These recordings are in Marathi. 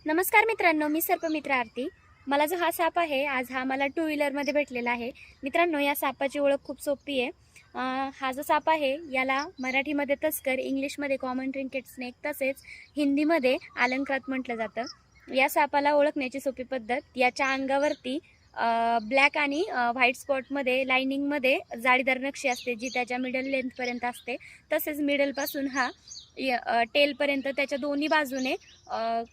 नमस्कार मित्रांनो, मी सर्पमित्र आरती. मला जो हा साप आहे, आज हा मला टू व्हीलरमध्ये भेटलेला आहे. मित्रांनो, या सापाची ओळख खूप सोपी आहे. हा जो साप आहे, याला मराठीमध्ये तस्कर, इंग्लिशमध्ये कॉमन ट्रिंकेट स्नेक, तसेच हिंदीमध्ये अलंकारात म्हटलं जातं. या सापाला ओळखण्याची सोपी पद्धत, याच्या अंगावरती ब्लॅक आणि व्हाईट स्पॉटमध्ये लाइनिंगमध्ये जाळीदार नक्षी असते, जी त्याच्या मिडल लेंथपर्यंत असते. तसेच मिडलपासून हा टेलपर्यंत त्याच्या दोन्ही बाजूने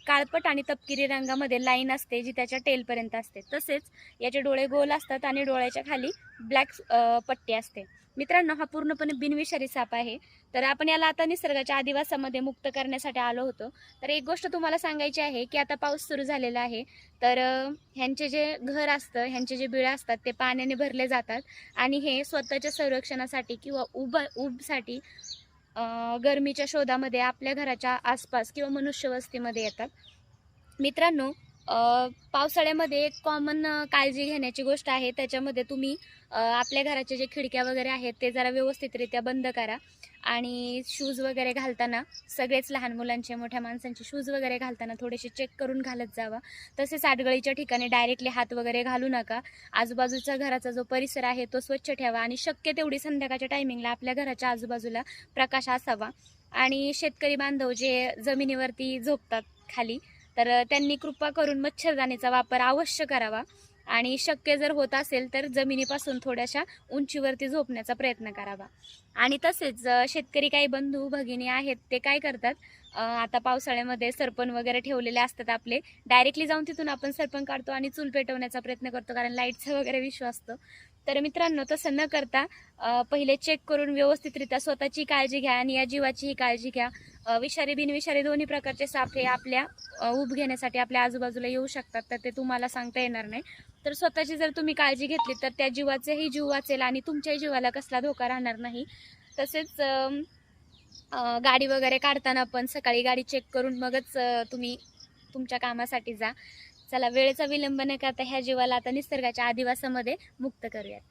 काळपट आणि तपकिरी रंगामध्ये लाईन असते, जी त्याच्या टेलपर्यंत असते. तसेच याचे डोळे गोल असतात आणि डोळ्याच्या खाली ब्लॅक पट्टी असते. मित्रांनो, हा पूर्णपणे बिनविषारी साप आहे. तर आपण याला आता निसर्गाच्या आदिवासामध्ये मुक्त करण्यासाठी आलो होतो. तर एक गोष्ट तुम्हाला सांगायची आहे, की आता पाऊस सुरू झालेला आहे. तर ह्यांचे जे घर असतं, ह्यांचे जे बिळं असतात, ते पाण्याने भरले जातात आणि हे स्वतःच्या संरक्षणासाठी किंवा ऊबसाठी गरमीच्या शोधामध्ये आपल्या घराच्या आसपास किंवा मनुष्यवस्तीमध्ये येतात. मित्रांनो, पावसाळ्यामध्ये एक कॉमन काळजी घेण्याची गोष्ट आहे. त्याच्यामध्ये तुम्ही आपल्या घराच्या जे खिडक्या वगैरे आहेत, ते जरा व्यवस्थितरित्या बंद करा आणि शूज वगैरे घालताना सगळेच लहान मुलांचे, मोठ्या माणसांचे शूज वगैरे घालताना थोडेसे चेक करून घालत जावा. तसेच आडगळीच्या ठिकाणी डायरेक्टली हात वगैरे घालू नका. आजूबाजूचा घराचा जो परिसर आहे, तो स्वच्छ ठेवा आणि शक्य तेवढी संध्याकाळच्या टायमिंगला आपल्या घराच्या आजूबाजूला प्रकाश असावा. आणि शेतकरी बांधव जे जमिनीवरती झोपतात खाली, तर त्यांनी कृपा करून मच्छरदाणीचा वापर अवश्य करावा आणि शक्य जर होत असेल तर जमिनीपासून थोड्याशा उंचीवरती झोपण्याचा प्रयत्न करावा. आणि तसेच शेतकरी काही बंधू भगिनी आहेत, ते काय करतात, आता पावसाळ्यामध्ये सरपण वगैरे ठेवलेले असतात आपले, डायरेक्टली जाऊन तिथून आपण सरपण काढतो आणि चूल पेटवण्याचा प्रयत्न करतो, कारण लाईटचा वगैरे विश्व असतो. तर मित्रांनो, तसं न करता पहिले चेक करून व्यवस्थितरित्या स्वतःची काळजी घ्या आणि या जीवाचीही काळजी घ्या. विषारी बिनविषारी दोन्ही प्रकारचे साप हे आपल्या ऊब घेण्यासाठी आपल्या आजूबाजूला येऊ शकतात, तर ते तुम्हाला सांगता येणार नाही. तर स्वतःची जर तुम्ही काळजी घेतली तर त्या जीवाचेही जीव वाचेल आणि तुमच्याही जीवाला कसला धोका राहणार नाही. तसेच गाडी वगैरे काढताना पण सकाळी गाडी चेक करून मगच तुम्ही तुमच्या कामासाठी जा. चला, वेळेचा विलंब न करता ह्या जीवाला आता निसर्गाच्या आदिवासामध्ये मुक्त करूयात.